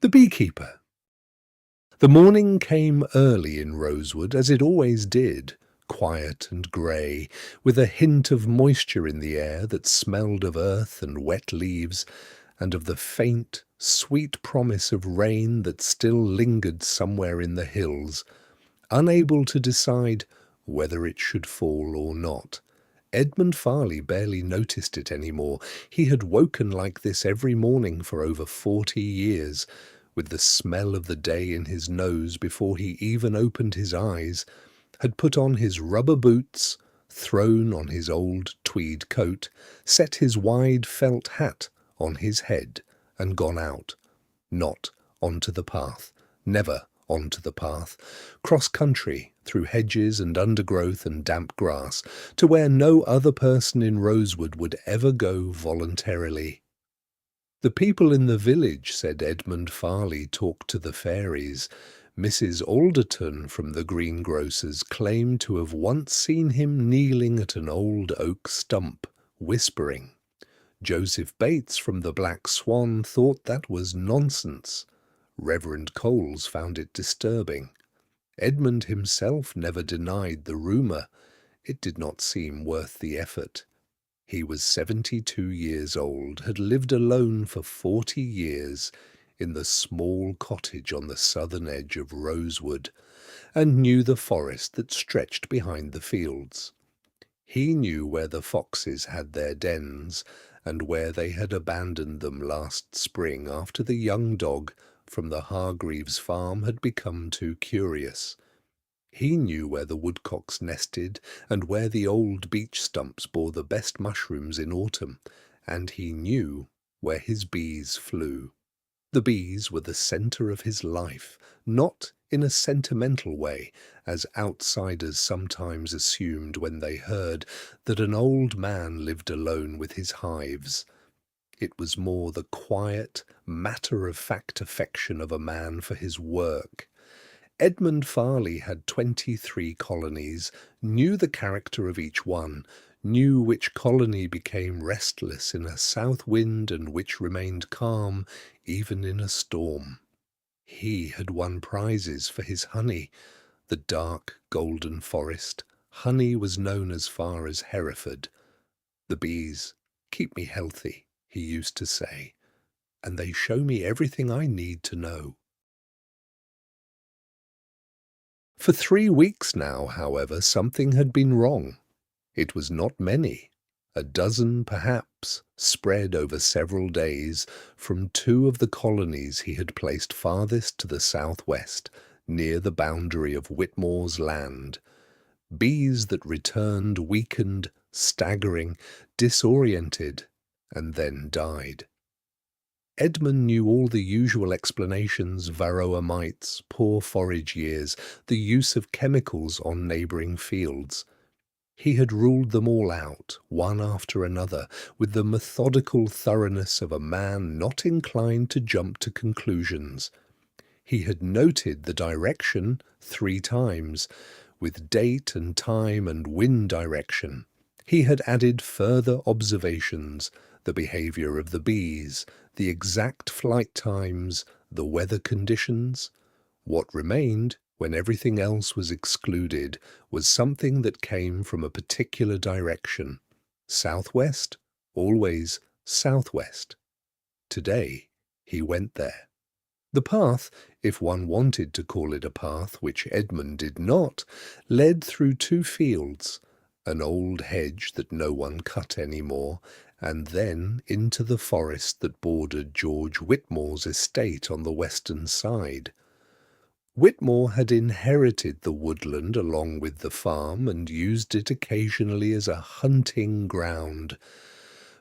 The Beekeeper. The morning came early in Rosewood, as it always did, quiet and grey, with a hint of moisture in the air that smelled of earth and wet leaves, and of the faint, sweet promise of rain that still lingered somewhere in the hills, unable to decide whether it should fall or not. Edmund Farley barely noticed it any more. He had woken like this every morning for over 40 years, with the smell of the day in his nose before he even opened his eyes, had put on his rubber boots, thrown on his old tweed coat, set his wide felt hat on his head, and gone out. Not onto the path, never onto the path, cross-country, through hedges and undergrowth and damp grass, to where no other person in Rosewood would ever go voluntarily. The people in the village, said Edmund Farley, talked to the fairies. Mrs. Alderton from the greengrocer's claimed to have once seen him kneeling at an old oak stump, whispering. Joseph Bates from the Black Swan thought that was nonsense. Reverend Coles found it disturbing. Edmund himself never denied the rumour. It did not seem worth the effort. He was 72 years old, had lived alone for 40 years in the small cottage on the southern edge of Rosewood, and knew the forest that stretched behind the fields. He knew where the foxes had their dens, and where they had abandoned them last spring after the young dog from the Hargreaves farm had become too curious. He knew where the woodcocks nested, and where the old beech stumps bore the best mushrooms in autumn, and he knew where his bees flew. The bees were the centre of his life, not in a sentimental way, as outsiders sometimes assumed when they heard that an old man lived alone with his hives. It was more the quiet, matter-of-fact affection of a man for his work. Edmund Farley had 23 colonies, knew the character of each one, knew which colony became restless in a south wind and which remained calm even in a storm. He had won prizes for his honey, the dark golden forest. Honey was known as far as Hereford. The bees keep me healthy, he used to say, and they show me everything I need to know. For 3 weeks now, however, something had been wrong. It was not many, a dozen perhaps, spread over several days from 2 of the colonies he had placed farthest to the southwest, near the boundary of Whitmore's land. Bees that returned weakened, staggering, disoriented, and then died. Edmund knew all the usual explanations: varroa mites, poor forage years, the use of chemicals on neighbouring fields. He had ruled them all out, one after another, with the methodical thoroughness of a man not inclined to jump to conclusions. He had noted the direction 3 times, with date and time and wind direction. He had added further observations, the behaviour of the bees, the exact flight times, the weather conditions. What remained, when everything else was excluded, was something that came from a particular direction. Southwest, always southwest. Today he went there. The path, if one wanted to call it a path, which Edmund did not, led through 2 fields, an old hedge that no one cut any more, and then into the forest that bordered George Whitmore's estate on the western side. Whitmore had inherited the woodland along with the farm and used it occasionally as a hunting ground.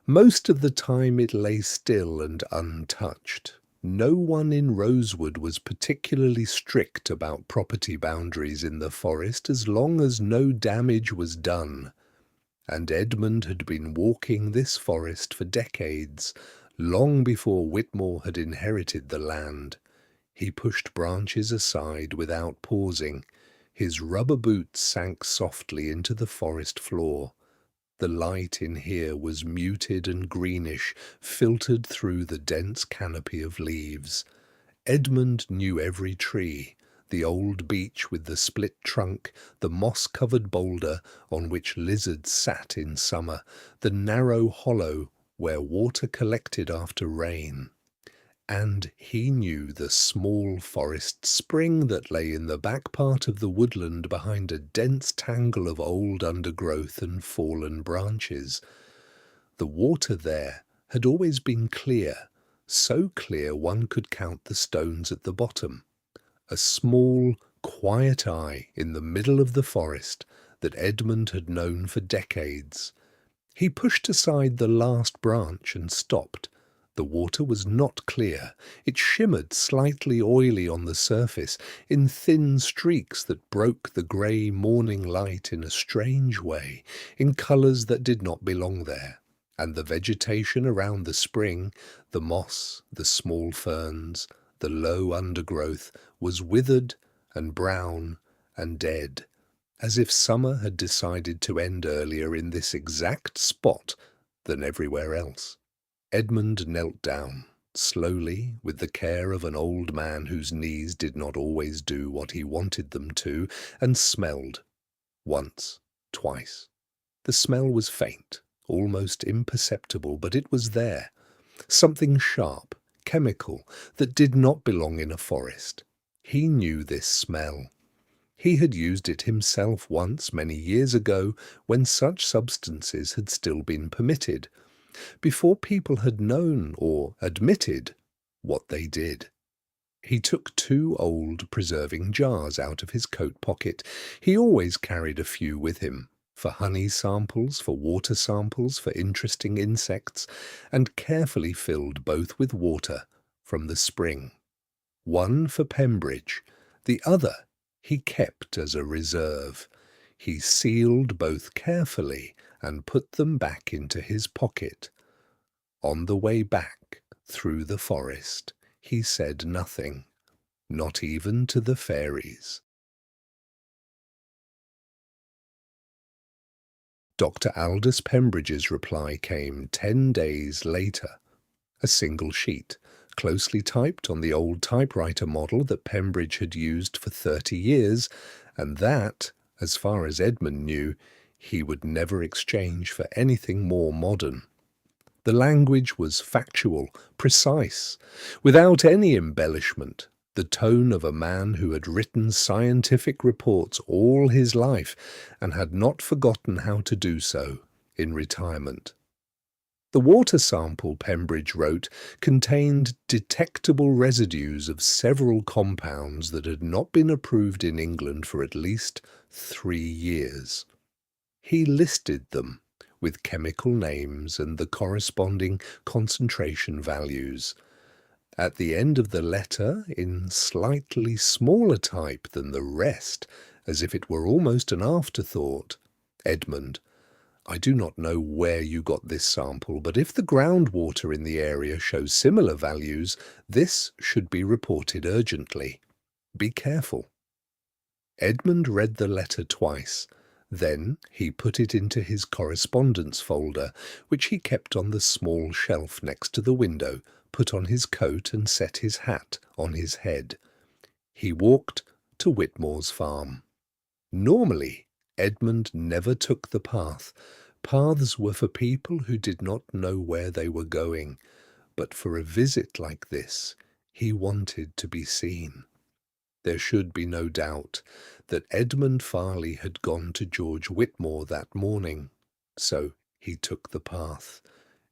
Most of the time it lay still and untouched. No one in Rosewood was particularly strict about property boundaries in the forest as long as no damage was done. And Edmund had been walking this forest for decades, long before Whitmore had inherited the land. He pushed branches aside without pausing. His rubber boots sank softly into the forest floor. The light in here was muted and greenish, filtered through the dense canopy of leaves. Edmund knew every tree, the old beech with the split trunk, the moss-covered boulder on which lizards sat in summer, the narrow hollow where water collected after rain. And he knew the small forest spring that lay in the back part of the woodland behind a dense tangle of old undergrowth and fallen branches. The water there had always been clear, so clear one could count the stones at the bottom. A small, quiet eye in the middle of the forest that Edmund had known for decades. He pushed aside the last branch and stopped. The water was not clear. It shimmered slightly oily on the surface, in thin streaks that broke the grey morning light in a strange way, in colours that did not belong there. And the vegetation around the spring, the moss, the small ferns, the low undergrowth, was withered and brown and dead, as if summer had decided to end earlier in this exact spot than everywhere else. Edmund knelt down, slowly, with the care of an old man whose knees did not always do what he wanted them to, and smelled. Once, twice. The smell was faint, almost imperceptible, but it was there. Something sharp, chemical, that did not belong in a forest. He knew this smell. He had used it himself once many years ago when such substances had still been permitted, before people had known or admitted what they did. He took 2 old preserving jars out of his coat pocket. He always carried a few with him, for honey samples, for water samples, for interesting insects, and carefully filled both with water from the spring. One for Pembridge, the other he kept as a reserve. He sealed both carefully and put them back into his pocket. On the way back through the forest, he said nothing, not even to the fairies. Dr. Aldous Pembridge's reply came 10 days later. A single sheet, closely typed on the old typewriter model that Pembridge had used for 30 years, and that, as far as Edmund knew, he would never exchange for anything more modern. The language was factual, precise, without any embellishment, the tone of a man who had written scientific reports all his life and had not forgotten how to do so in retirement. The water sample, Pembridge wrote, contained detectable residues of several compounds that had not been approved in England for at least 3 years. He listed them with chemical names and the corresponding concentration values. At the end of the letter, in slightly smaller type than the rest, as if it were almost an afterthought, Edmund, I do not know where you got this sample, but if the groundwater in the area shows similar values, this should be reported urgently. Be careful. Edmund read the letter twice. Then he put it into his correspondence folder, which he kept on the small shelf next to the window, put on his coat and set his hat on his head. He walked to Whitmore's farm. Normally, Edmund never took the path. Paths were for people who did not know where they were going, but for a visit like this, he wanted to be seen. There should be no doubt that Edmund Farley had gone to George Whitmore that morning, so he took the path.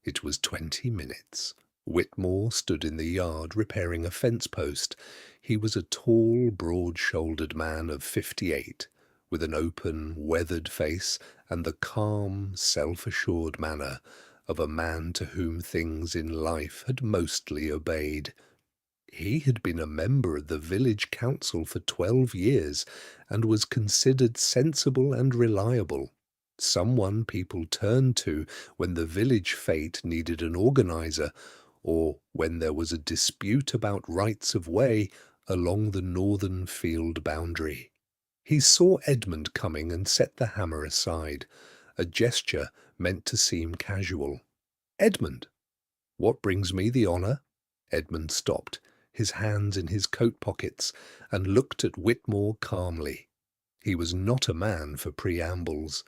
It was 20 minutes. Whitmore stood in the yard repairing a fence post. He was a tall, broad-shouldered man of 58, with an open, weathered face and the calm, self-assured manner of a man to whom things in life had mostly obeyed. He had been a member of the village council for 12 years and was considered sensible and reliable, someone people turned to when the village fete needed an organizer or when there was a dispute about rights of way along the northern field boundary. He saw Edmund coming and set the hammer aside, a gesture meant to seem casual. "Edmund, what brings me the honour?" Edmund stopped, his hands in his coat pockets, and looked at Whitmore calmly. He was not a man for preambles.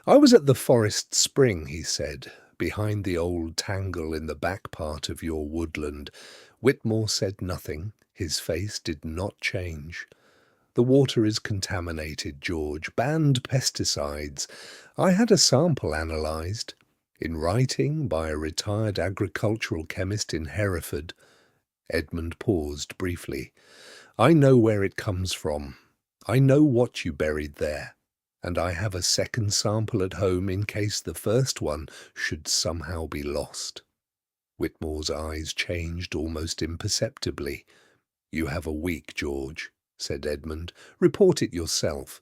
"I was at the forest spring," he said, "behind the old tangle in the back part of your woodland." Whitmore said nothing. His face did not change. "The water is contaminated, George. Banned pesticides. I had a sample analysed. In writing by a retired agricultural chemist in Hereford." Edmund paused briefly. "I know where it comes from. I know what you buried there. And I have a second sample at home in case the first one should somehow be lost." Whitmore's eyes changed almost imperceptibly. "You have a week, George," said Edmund. "Report it yourself.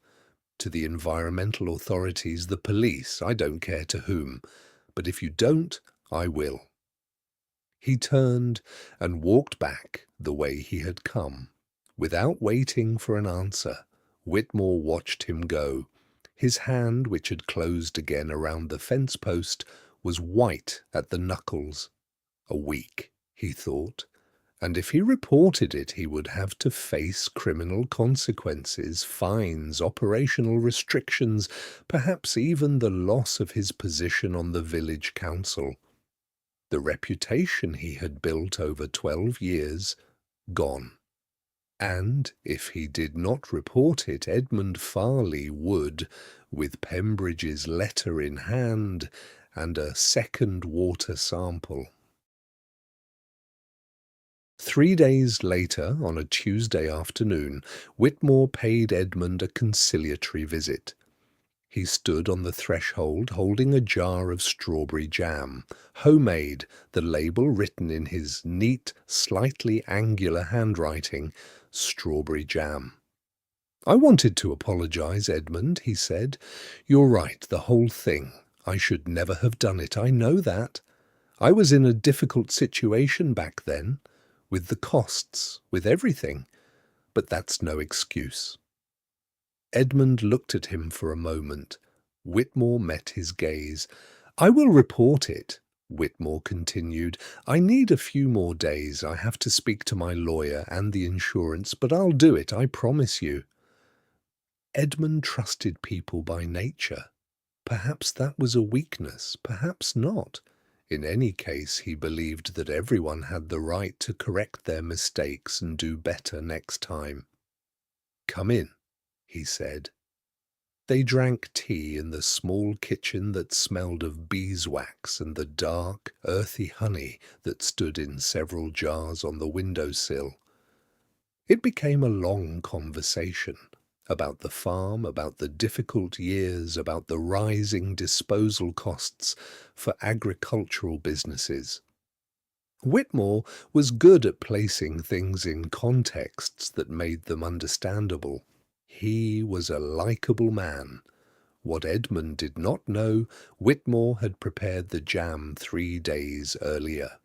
To the environmental authorities, the police, I don't care to whom. But if you don't, I will." He turned and walked back the way he had come. Without waiting for an answer, Whitmore watched him go. His hand, which had closed again around the fence post, was white at the knuckles. A week, he thought, and if he reported it he would have to face criminal consequences, fines, operational restrictions, perhaps even the loss of his position on the village council. The reputation he had built over 12 years, gone. And if he did not report it, Edmund Farley would, with Pembridge's letter in hand and a second water sample. 3 days later, on a Tuesday afternoon, Whitmore paid Edmund a conciliatory visit. He stood on the threshold holding a jar of strawberry jam, homemade, the label written in his neat, slightly angular handwriting, "Strawberry jam." "I wanted to apologize, Edmund," he said. "You're right, the whole thing. I should never have done it, I know that. I was in a difficult situation back then, with the costs, with everything. But that's no excuse." Edmund looked at him for a moment. Whitmore met his gaze. "I will report it," Whitmore continued. "I need a few more days. I have to speak to my lawyer and the insurance, but I'll do it, I promise you." Edmund trusted people by nature. Perhaps that was a weakness, perhaps not. In any case, he believed that everyone had the right to correct their mistakes and do better next time. "Come in," he said. They drank tea in the small kitchen that smelled of beeswax and the dark, earthy honey that stood in several jars on the window-sill. It became a long conversation about the farm, about the difficult years, about the rising disposal costs for agricultural businesses. Whitmore was good at placing things in contexts that made them understandable. He was a likeable man. What Edmund did not know, Whitmore had prepared the jam 3 days earlier.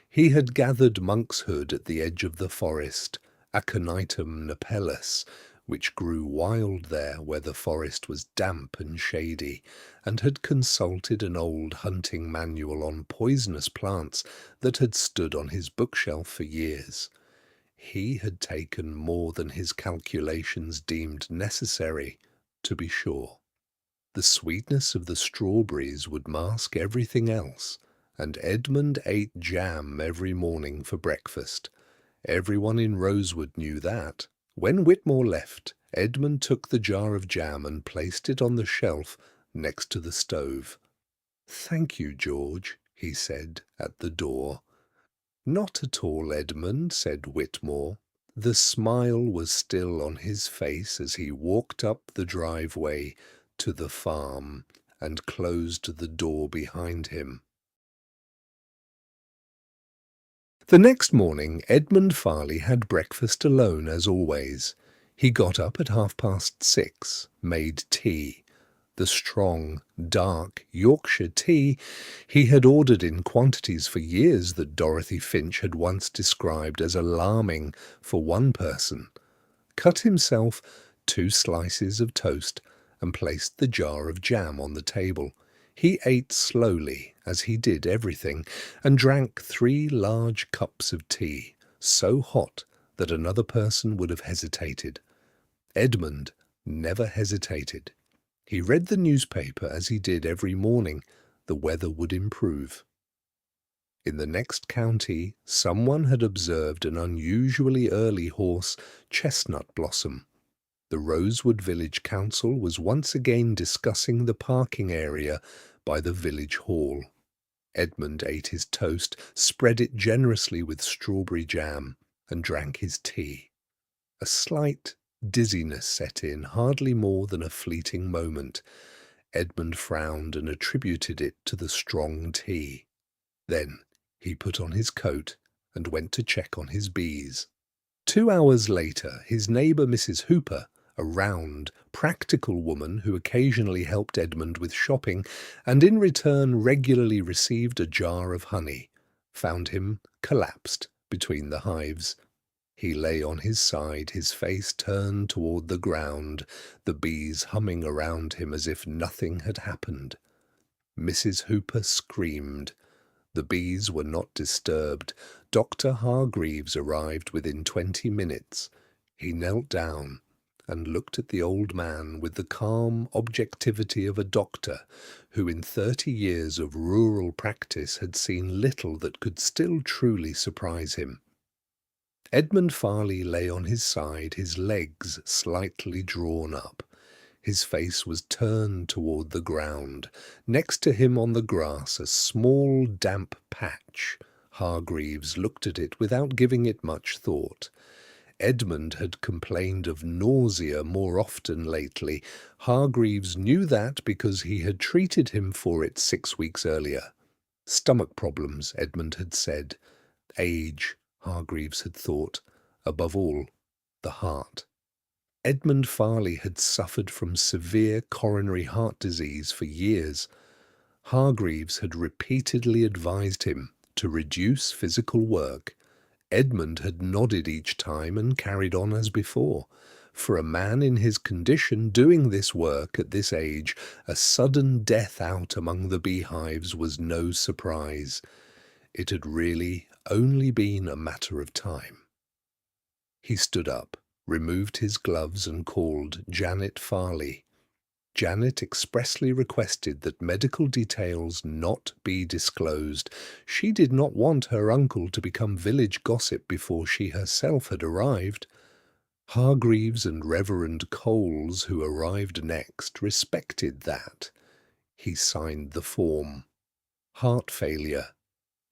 He had gathered monkshood at the edge of the forest, Aconitum napellus, which grew wild there where the forest was damp and shady, and had consulted an old hunting manual on poisonous plants that had stood on his bookshelf for years. He had taken more than his calculations deemed necessary, to be sure. The sweetness of the strawberries would mask everything else, and Edmund ate jam every morning for breakfast. Everyone in Rosewood knew that. When Whitmore left, Edmund took the jar of jam and placed it on the shelf next to the stove. "Thank you, George," he said at the door. "Not at all, Edmund," said Whitmore. The smile was still on his face as he walked up the driveway to the farm and closed the door behind him. The next morning Edmund Farley had breakfast alone as always. He got up at 6:30, made tea. The strong, dark Yorkshire tea he had ordered in quantities for years that Dorothy Finch had once described as alarming for one person. Cut himself 2 slices of toast and placed the jar of jam on the table. He ate slowly, as he did everything, and drank 3 large cups of tea, so hot that another person would have hesitated. Edmund never hesitated. He read the newspaper as he did every morning. The weather would improve. In the next county, someone had observed an unusually early horse chestnut blossom. The Rosewood Village Council was once again discussing the parking area by the village hall. Edmund ate his toast, spread it generously with strawberry jam, and drank his tea. A slight dizziness set in, hardly more than a fleeting moment. Edmund frowned and attributed it to the strong tea. Then he put on his coat and went to check on his bees. 2 hours later, his neighbour Mrs. Hooper, a round, practical woman who occasionally helped Edmund with shopping and in return regularly received a jar of honey, found him collapsed between the hives. He lay on his side, his face turned toward the ground, the bees humming around him as if nothing had happened. Mrs. Hooper screamed. The bees were not disturbed. Dr. Hargreaves arrived within 20 minutes. He knelt down and looked at the old man with the calm objectivity of a doctor who in 30 years of rural practice had seen little that could still truly surprise him. Edmund Farley lay on his side, his legs slightly drawn up. His face was turned toward the ground. Next to him on the grass, a small damp patch. Hargreaves looked at it without giving it much thought. Edmund had complained of nausea more often lately. Hargreaves knew that because he had treated him for it 6 weeks earlier. Stomach problems, Edmund had said. Age, Hargreaves had thought. Above all, the heart. Edmund Farley had suffered from severe coronary heart disease for years. Hargreaves had repeatedly advised him to reduce physical work. Edmund had nodded each time and carried on as before. For a man in his condition doing this work at this age, a sudden death out among the beehives was no surprise. It had really only been a matter of time. He stood up, removed his gloves and called Janet Farley. Janet expressly requested that medical details not be disclosed. She did not want her uncle to become village gossip before she herself had arrived. Hargreaves and Reverend Coles, who arrived next, respected that. He signed the form. Heart failure.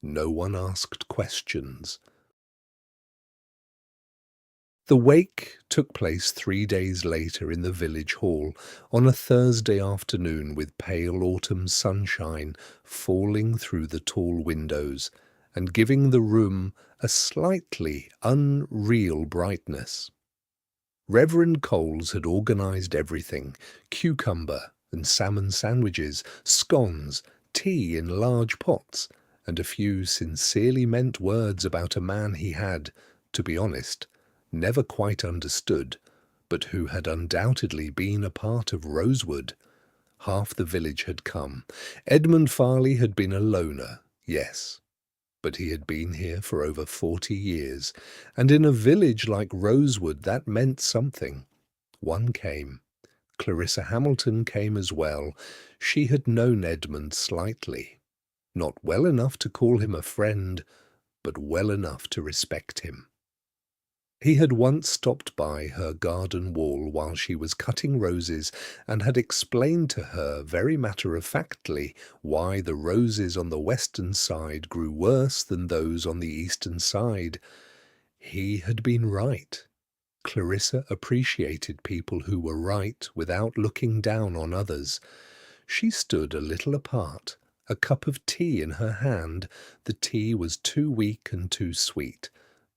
No one asked questions. The wake took place 3 days later in the village hall, on a Thursday afternoon with pale autumn sunshine falling through the tall windows and giving the room a slightly unreal brightness. Reverend Coles had organised everything: cucumber and salmon sandwiches, scones, tea in large pots, and a few sincerely meant words about a man he had, to be honest, never quite understood, but who had undoubtedly been a part of Rosewood. Half the village had come. Edmund Farley had been a loner, yes, but he had been here for over 40 years, and in a village like Rosewood that meant something. One came. Clarissa Hamilton came as well. She had known Edmund slightly. Not well enough to call him a friend, but well enough to respect him. He had once stopped by her garden wall while she was cutting roses and had explained to her very matter-of-factly why the roses on the western side grew worse than those on the eastern side. He had been right. Clarissa appreciated people who were right without looking down on others. She stood a little apart, a cup of tea in her hand. The tea was too weak and too sweet,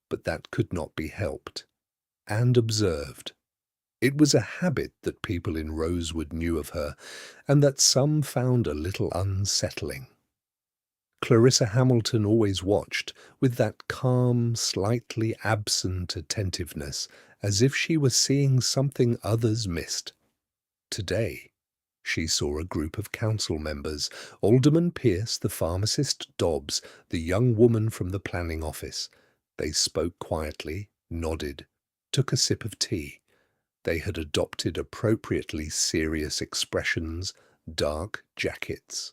but that could not be helped, and observed. It was a habit that people in Rosewood knew of her, and that some found a little unsettling. Clarissa Hamilton always watched with that calm, slightly absent attentiveness, as if she were seeing something others missed. Today, she saw a group of council members: Alderman Pierce, the pharmacist Dobbs, the young woman from the planning office. They spoke quietly, nodded, took a sip of tea. They had adopted appropriately serious expressions, dark jackets.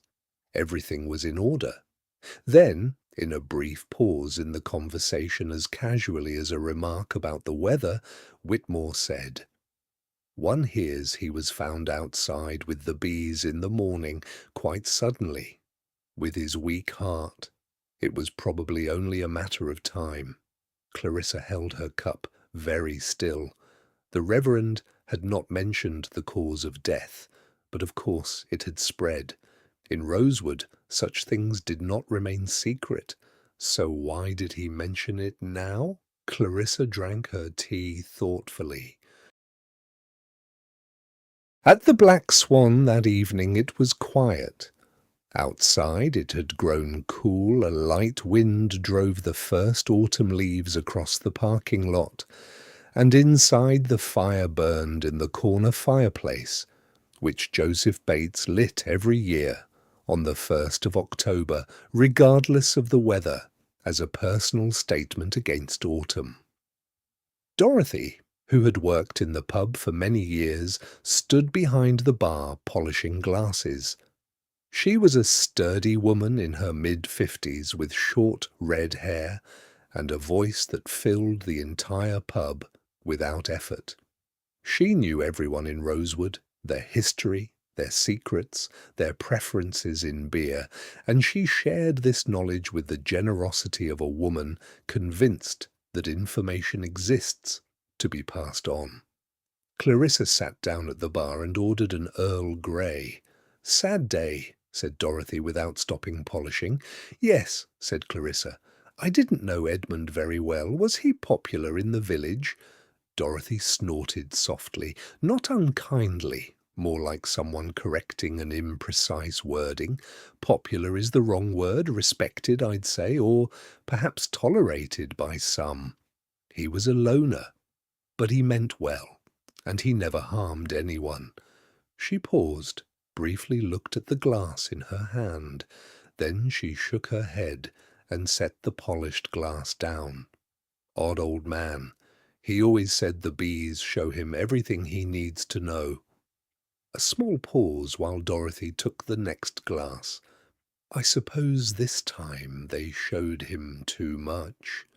Everything was in order. Then, in a brief pause in the conversation as casually as a remark about the weather, Whitmore said, "One hears he was found outside with the bees in the morning, quite suddenly, with his weak heart. It was probably only a matter of time." Clarissa held her cup very still. The Reverend had not mentioned the cause of death, but of course it had spread. In Rosewood, such things did not remain secret. So why did he mention it now? Clarissa drank her tea thoughtfully. At the Black Swan that evening it was quiet. Outside it had grown cool, a light wind drove the first autumn leaves across the parking lot, and inside the fire burned in the corner fireplace, which Joseph Bates lit every year on the 1st of October, regardless of the weather, as a personal statement against autumn. Dorothy, who had worked in the pub for many years, stood behind the bar polishing glasses. She was a sturdy woman in her mid-50s with short red hair and a voice that filled the entire pub without effort. She knew everyone in Rosewood, their history, their secrets, their preferences in beer, and she shared this knowledge with the generosity of a woman convinced that information exists to be passed on. Clarissa sat down at the bar and ordered an Earl Grey. "Sad day," said Dorothy without stopping polishing. "Yes," said Clarissa. "I didn't know Edmund very well. Was he popular in the village?" Dorothy snorted softly, not unkindly, more like someone correcting an imprecise wording. Popular is the wrong word, respected, I'd say, or perhaps tolerated by some. He was a loner, but he meant well, and he never harmed anyone. She paused, briefly looked at the glass in her hand. Then she shook her head and set the polished glass down. Odd old man. He always said the bees show him everything he needs to know. A small pause while Dorothy took the next glass. I suppose this time they showed him too much.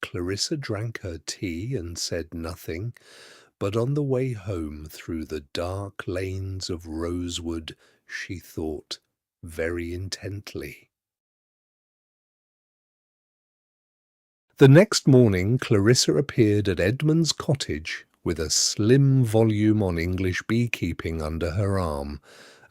Clarissa drank her tea and said nothing, but on the way home through the dark lanes of Rosewood she thought very intently. The next morning Clarissa appeared at Edmund's cottage with a slim volume on English beekeeping under her arm,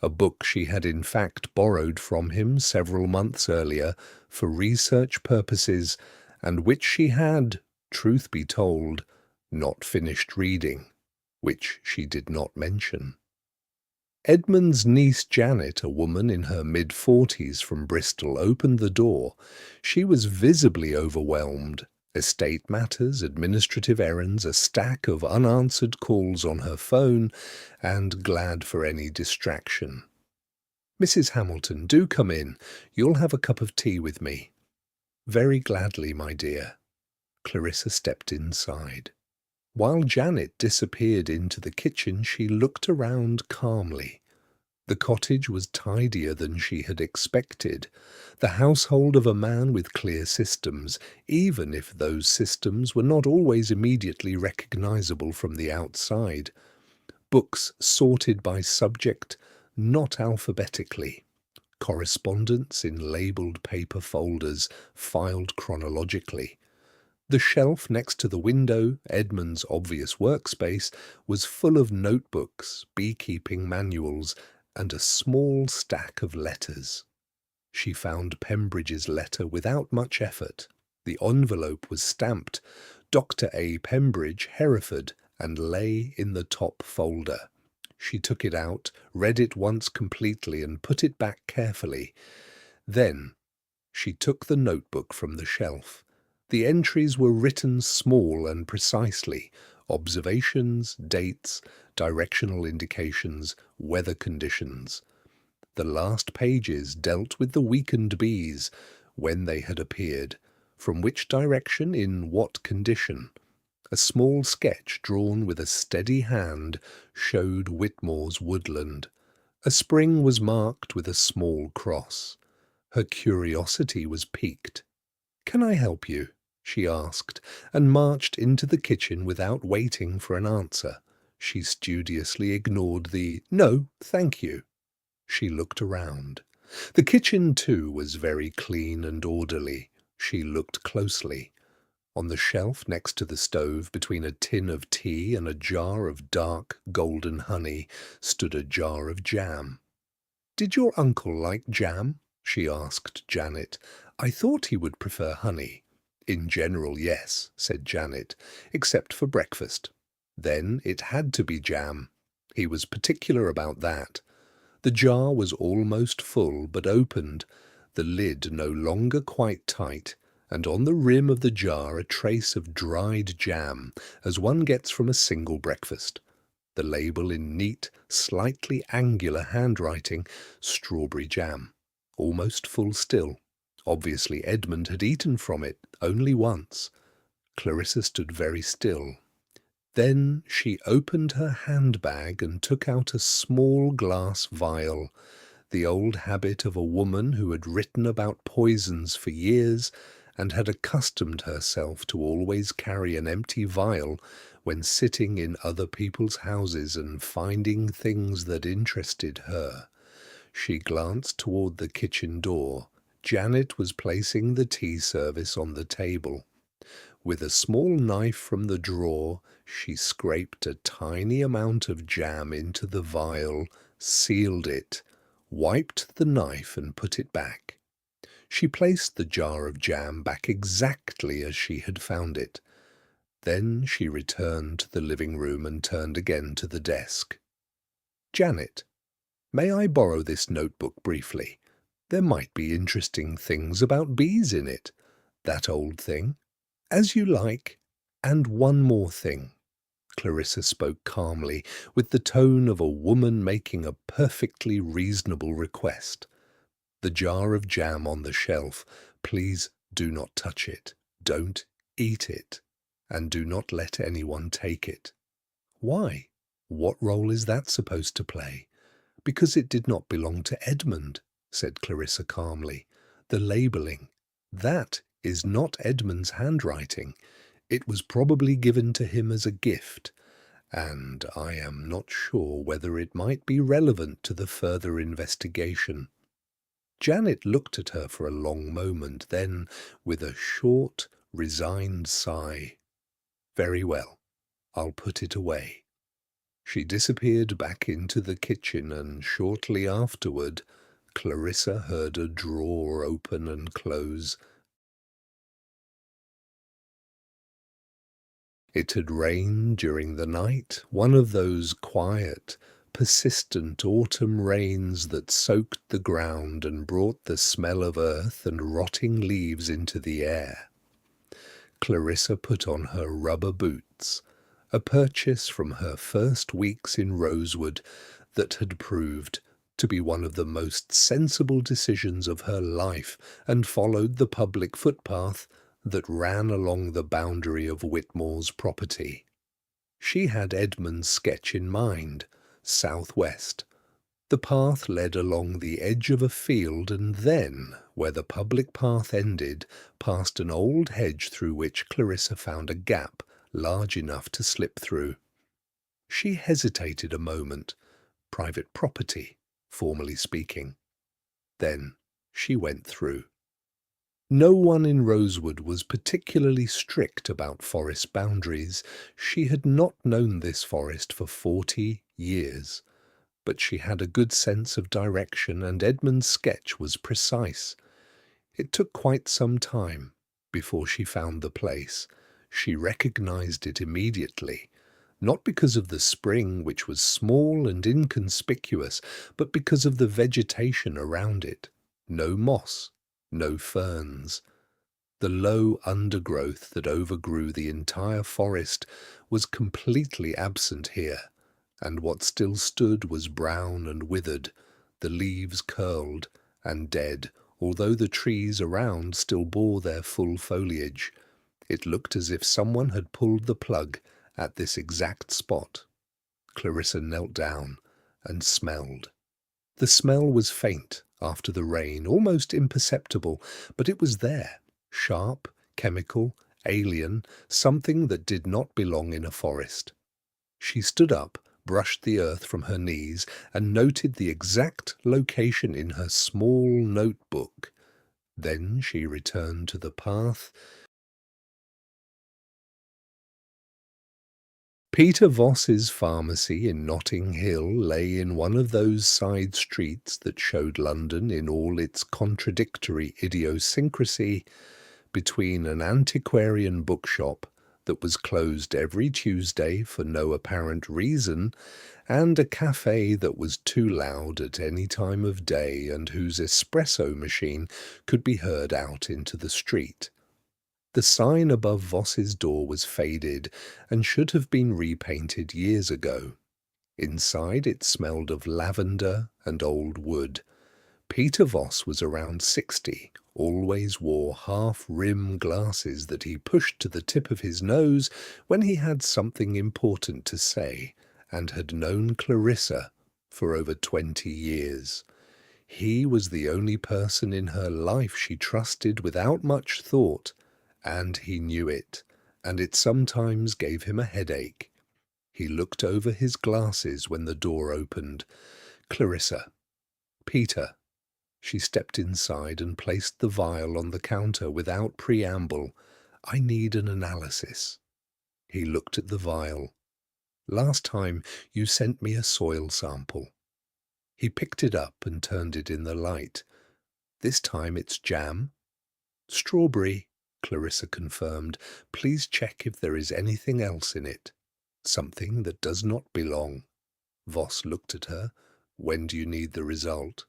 a book she had in fact borrowed from him several months earlier for research purposes, and which she had, truth be told, not finished reading, which she did not mention. Edmund's niece Janet, a woman in her mid-40s from Bristol, opened the door. She was visibly overwhelmed. Estate matters, administrative errands, a stack of unanswered calls on her phone, and glad for any distraction. "Mrs. Hamilton, do come in. You'll have a cup of tea with me." "Very gladly, my dear." Clarissa stepped inside. While Janet disappeared into the kitchen, she looked around calmly. The cottage was tidier than she had expected, the household of a man with clear systems, even if those systems were not always immediately recognizable from the outside. Books sorted by subject, not alphabetically. Correspondence in labelled paper folders, filed chronologically. The shelf next to the window, Edmund's obvious workspace, was full of notebooks, beekeeping manuals, and a small stack of letters. She found Pembridge's letter without much effort. The envelope was stamped Dr. A. Pembridge, Hereford, and lay in the top folder. She took it out, read it once completely, and put it back carefully. Then she took the notebook from the shelf. The entries were written small and precisely. Observations, dates, directional indications, weather conditions. The last pages dealt with the weakened bees, when they had appeared, From which direction, in what condition? A small sketch drawn with a steady hand showed Whitmore's woodland. A spring was marked with a small cross. Her curiosity was piqued. "Can I help you?" she asked, and marched into the kitchen without waiting for an answer. She studiously ignored the "No, thank you." She looked around. The kitchen, too, was very clean and orderly. She looked closely. On the shelf next to the stove, between a tin of tea and a jar of dark golden honey, stood a jar of jam. "Did your uncle like jam?" she asked Janet. "I thought he would prefer honey." "In general, yes," said Janet, "except for breakfast. Then it had to be jam. He was particular about that." The jar was almost full, but opened, the lid no longer quite tight, and on the rim of the jar a trace of dried jam, as one gets from a single breakfast. The label in neat, slightly angular handwriting, "Strawberry jam," almost full still. Obviously Edmund had eaten from it only once. Clarissa stood very still. Then she opened her handbag and took out a small glass vial, the old habit of a woman who had written about poisons for years and had accustomed herself to always carry an empty vial when sitting in other people's houses and finding things that interested her. She glanced toward the kitchen door. Janet was placing the tea service on the table. With a small knife from the drawer, she scraped a tiny amount of jam into the vial, sealed it, wiped the knife and put it back. She placed the jar of jam back exactly as she had found it. Then she returned to the living room and turned again to the desk. "Janet, may I borrow this notebook briefly? There might be interesting things about bees in it. That old thing. As you like. And one more thing." Clarissa spoke calmly, with the tone of a woman making a perfectly reasonable request. "The jar of jam on the shelf. Please do not touch it. Don't eat it. And do not let anyone take it." "Why? What role is that supposed to play?" "Because it did not belong to Edmund," said Clarissa calmly. "The labelling. That is not Edmund's handwriting. It was probably given to him as a gift, and I am not sure whether it might be relevant to the further investigation." Janet looked at her for a long moment, then, with a short, resigned sigh, "Very well, I'll put it away." She disappeared back into the kitchen, and shortly afterward, Clarissa heard a drawer open and close. It had rained during the night, one of those quiet, persistent autumn rains that soaked the ground and brought the smell of earth and rotting leaves into the air. Clarissa put on her rubber boots, a purchase from her first weeks in Rosewood that had proved to be one of the most sensible decisions of her life, and followed the public footpath that ran along the boundary of Whitmore's property. She had Edmund's sketch in mind, southwest. The path led along the edge of a field, and then, where the public path ended, past an old hedge through which Clarissa found a gap large enough to slip through. She hesitated a moment. Private property, formally speaking. Then she went through. No one in Rosewood was particularly strict about forest boundaries. She had not known this forest for 40 years. But she had a good sense of direction, and Edmund's sketch was precise. It took quite some time before she found the place. She recognized it immediately, not because of the spring, which was small and inconspicuous, but because of the vegetation around it. No moss, no ferns. The low undergrowth that overgrew the entire forest was completely absent here, and what still stood was brown and withered, the leaves curled and dead although the trees around still bore their full foliage. It looked as if someone had pulled the plug at this exact spot. Clarissa knelt down and smelled. The smell was faint after the rain, almost imperceptible, but it was there, sharp, chemical, alien, something that did not belong in a forest. She stood up, brushed the earth from her knees, and noted the exact location in her small notebook. Then she returned to the path. Peter Voss's pharmacy in Notting Hill lay in one of those side streets that showed London in all its contradictory idiosyncrasy, between an antiquarian bookshop that was closed every Tuesday for no apparent reason, and a cafe that was too loud at any time of day and whose espresso machine could be heard out into the street. The sign above Voss's door was faded and should have been repainted years ago. Inside it smelled of lavender and old wood. Peter Voss was around 60, always wore half-rim glasses that he pushed to the tip of his nose when he had something important to say, and had known Clarissa for over 20 years. He was the only person in her life she trusted without much thought, and he knew it, and it sometimes gave him a headache. He looked over his glasses when the door opened. Clarissa. Peter. She stepped inside and placed the vial on the counter without preamble. I need an analysis. He looked at the vial. Last time you sent me a soil sample. He picked it up and turned it in the light. This time it's jam. Strawberry, Clarissa confirmed. Please check if there is anything else in it. Something that does not belong. Voss looked at her. When do you need the result?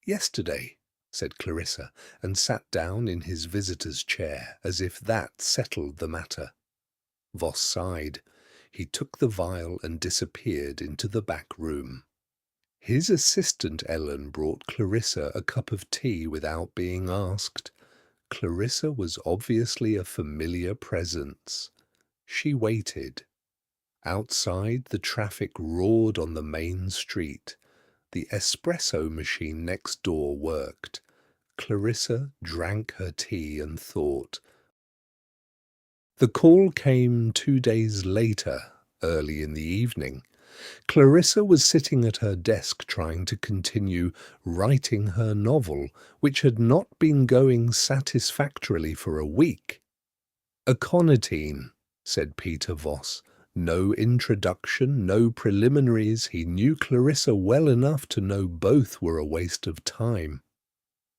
Yesterday, said Clarissa, and sat down in his visitor's chair, as if that settled the matter. Voss sighed. He took the vial and disappeared into the back room. His assistant Ellen brought Clarissa a cup of tea without being asked. Clarissa was obviously a familiar presence. She waited. Outside, the traffic roared on the main street. The espresso machine next door worked. Clarissa drank her tea and thought. The call came 2 days later, early in the evening. Clarissa was sitting at her desk trying to continue writing her novel, which had not been going satisfactorily for a week. Aconitine, said Peter Voss. No introduction, no preliminaries. He knew Clarissa well enough to know both were a waste of time.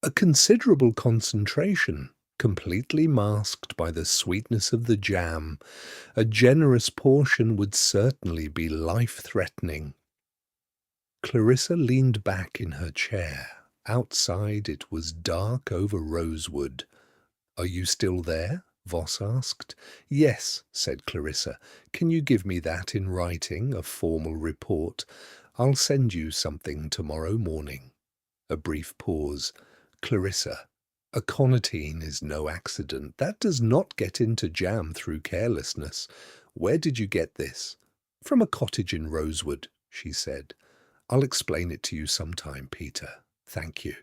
A considerable concentration, completely masked by the sweetness of the jam. A generous portion would certainly be life-threatening. Clarissa leaned back in her chair. Outside it was dark over Rosewood. Are you still there? Voss asked. Yes, said Clarissa. Can you give me that in writing, a formal report? I'll send you something tomorrow morning. A brief pause. Clarissa. Aconitine is no accident. That does not get into jam through carelessness. Where did you get this? From a cottage in Rosewood, she said. I'll explain it to you sometime, Peter. Thank you.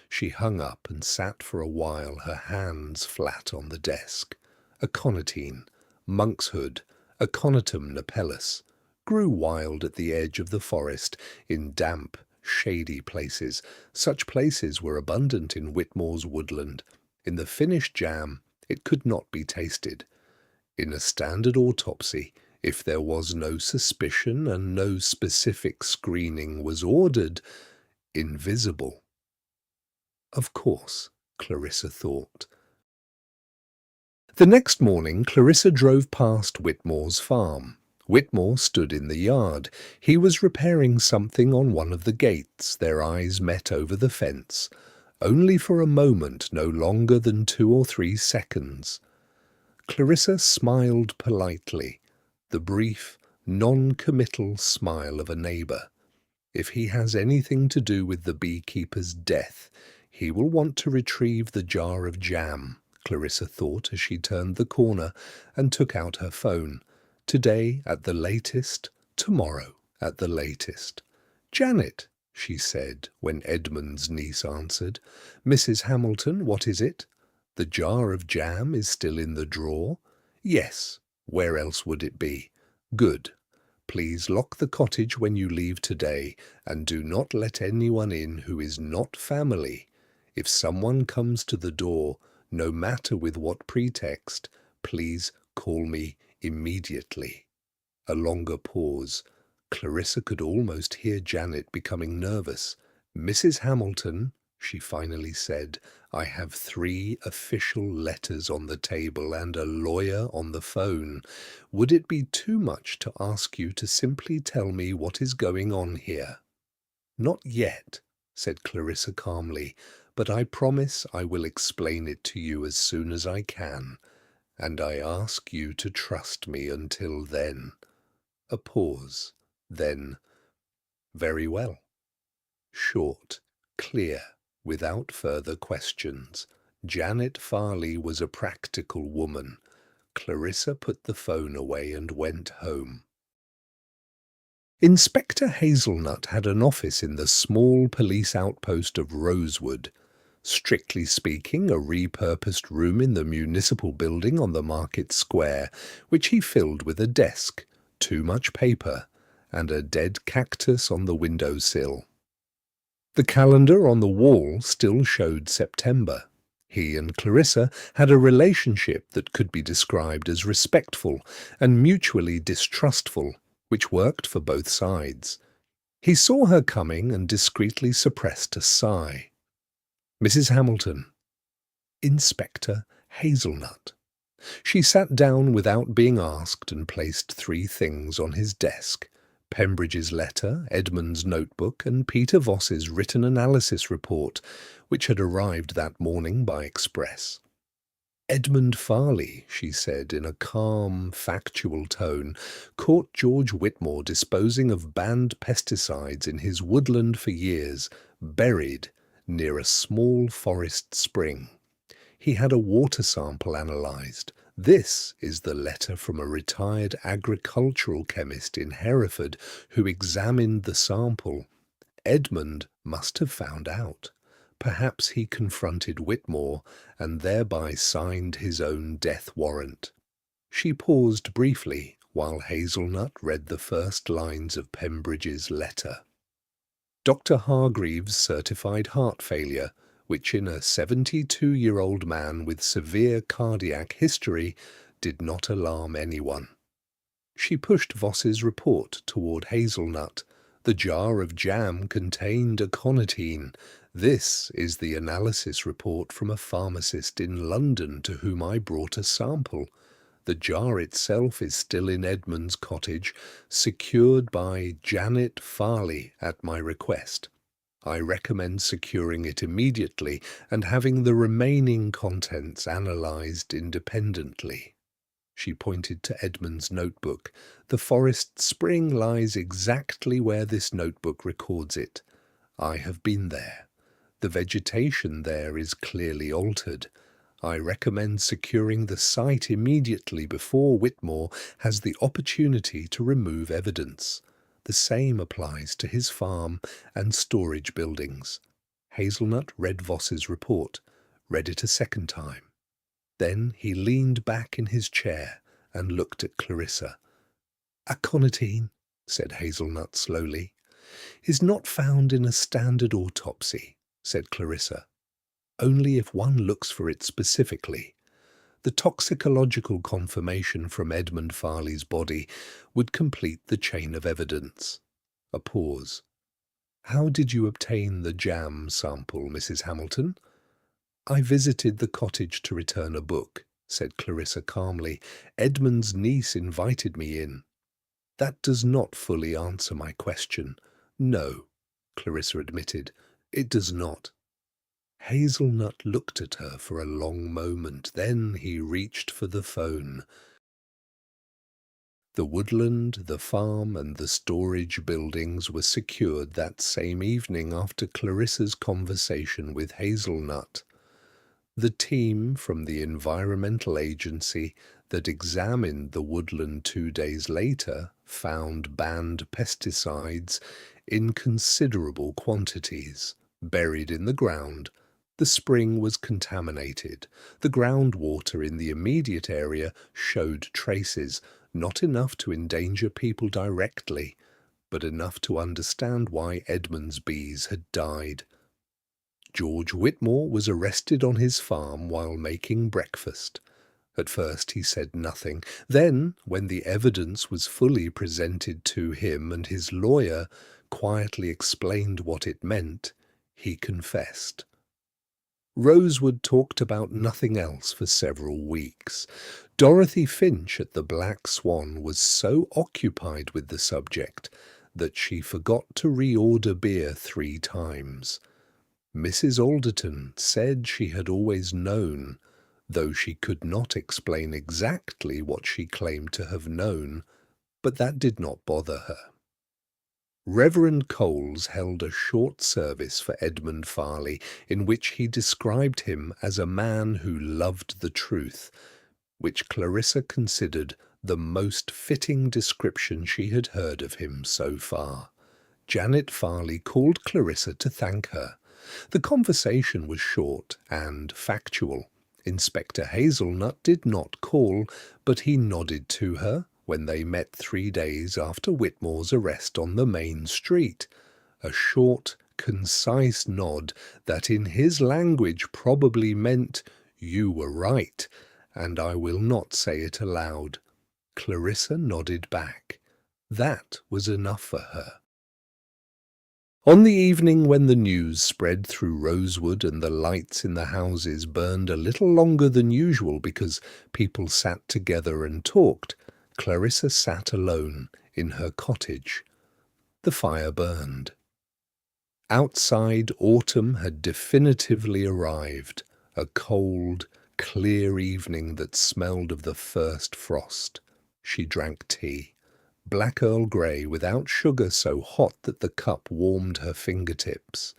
She hung up and sat for a while, her hands flat on the desk. Aconitine, monkshood, Aconitum napellus, grew wild at the edge of the forest, in damp, shady places. Such places were abundant in Whitmore's woodland. In the finished jam, it could not be tasted. In a standard autopsy, if there was no suspicion and no specific screening was ordered, invisible. Of course, Clarissa thought. The next morning, Clarissa drove past Whitmore's farm. Whitmore stood in the yard. He was repairing something on one of the gates. Their eyes met over the fence. Only for a moment, no longer than 2 or 3 seconds. Clarissa smiled politely, the brief, non-committal smile of a neighbour. If he has anything to do with the beekeeper's death, He will want to retrieve the jar of jam, Clarissa thought as she turned the corner and took out her phone. Today at the latest, tomorrow at the latest. Janet, she said when Edmund's niece answered. Mrs. Hamilton, what is it? The jar of jam is still in the drawer? Yes. Where else would it be? Good. Please lock the cottage when you leave today, and do not let anyone in who is not family. If someone comes to the door, no matter with what pretext, please call me immediately. A longer pause. Clarissa could almost hear Janet becoming nervous. Mrs. Hamilton, she finally said, I have 3 official letters on the table and a lawyer on the phone. Would it be too much to ask you to simply tell me what is going on here? Not yet, said Clarissa calmly, but I promise I will explain it to you as soon as I can, and I ask you to trust me until then. A pause, then, very well. Short, clear, without further questions. Janet Farley was a practical woman. Clarissa put the phone away and went home. Inspector Hazelnut had an office in the small police outpost of Rosewood. Strictly speaking, a repurposed room in the municipal building on the market square, which he filled with a desk, too much paper, and a dead cactus on the windowsill. The calendar on the wall still showed September. He and Clarissa had a relationship that could be described as respectful and mutually distrustful, which worked for both sides. He saw her coming and discreetly suppressed a sigh. Mrs. Hamilton. Inspector Hazelnut. She sat down without being asked and placed 3 things on his desk: Pembridge's letter, Edmund's notebook, and Peter Voss's written analysis report, which had arrived that morning by express. Edmund Farley, she said in a calm, factual tone, caught George Whitmore disposing of banned pesticides in his woodland for years, buried near a small forest spring. He had a water sample analysed. This is the letter from a retired agricultural chemist in Hereford who examined the sample. Edmund must have found out. Perhaps he confronted Whitmore and thereby signed his own death warrant. She paused briefly while Hazelnut read the first lines of Pembridge's letter. Dr. Hargreaves certified heart failure, which in a 72-year-old man with severe cardiac history did not alarm anyone. She pushed Voss's report toward Hazelnut. The jar of jam contained aconitine. This is the analysis report from a pharmacist in London to whom I brought a sample. The jar itself is still in Edmund's cottage, secured by Janet Farley at my request. I recommend securing it immediately and having the remaining contents analysed independently. She pointed to Edmund's notebook. The forest spring lies exactly where this notebook records it. I have been there. The vegetation there is clearly altered. I recommend securing the site immediately before Whitmore has the opportunity to remove evidence. The same applies to his farm and storage buildings. Hazelnut read Voss's report, read it a second time. Then he leaned back in his chair and looked at Clarissa. Aconitine, said Hazelnut slowly, is not found in a standard autopsy, said Clarissa. Only if one looks for it specifically. The toxicological confirmation from Edmund Farley's body would complete the chain of evidence. A pause. How did you obtain the jam sample, Mrs. Hamilton? I visited the cottage to return a book, said Clarissa calmly. Edmund's niece invited me in. That does not fully answer my question. No, Clarissa admitted. It does not. Hazelnut looked at her for a long moment. Then he reached for the phone. The woodland, the farm, and the storage buildings were secured that same evening after Clarissa's conversation with Hazelnut. The team from the environmental agency that examined the woodland 2 days later found banned pesticides in considerable quantities, buried in the ground. The spring was contaminated. The groundwater in the immediate area showed traces, not enough to endanger people directly, but enough to understand why Edmund's bees had died. George Whitmore was arrested on his farm while making breakfast. At first he said nothing. Then, when the evidence was fully presented to him and his lawyer quietly explained what it meant, he confessed. Rosewood talked about nothing else for several weeks. Dorothy Finch at the Black Swan was so occupied with the subject that she forgot to reorder beer 3 times. Mrs. Alderton said she had always known, though she could not explain exactly what she claimed to have known, but that did not bother her. Reverend Coles held a short service for Edmund Farley, in which he described him as a man who loved the truth, which Clarissa considered the most fitting description she had heard of him so far. Janet Farley called Clarissa to thank her. The conversation was short and factual. Inspector Hazelnut did not call, but he nodded to her when they met 3 days after Whitmore's arrest on the main street. A short, concise nod that in his language probably meant, "You were right, and I will not say it aloud." Clarissa nodded back. That was enough for her. On the evening when the news spread through Rosewood and the lights in the houses burned a little longer than usual because people sat together and talked, Clarissa sat alone in her cottage. The fire burned. Outside, autumn had definitively arrived, a cold, clear evening that smelled of the first frost. She drank tea. Black Earl Grey without sugar, so hot that the cup warmed her fingertips.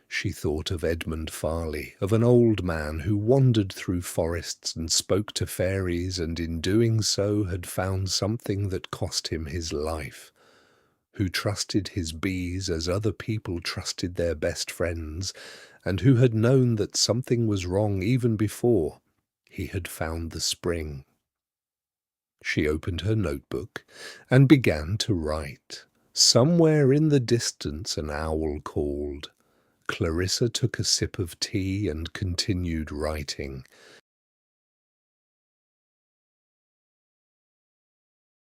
She thought of Edmund Farley, of an old man who wandered through forests and spoke to fairies, and in doing so had found something that cost him his life, who trusted his bees as other people trusted their best friends, and who had known that something was wrong even before he had found the spring. She opened her notebook and began to write. Somewhere in the distance an owl called. Clarissa took a sip of tea and continued writing.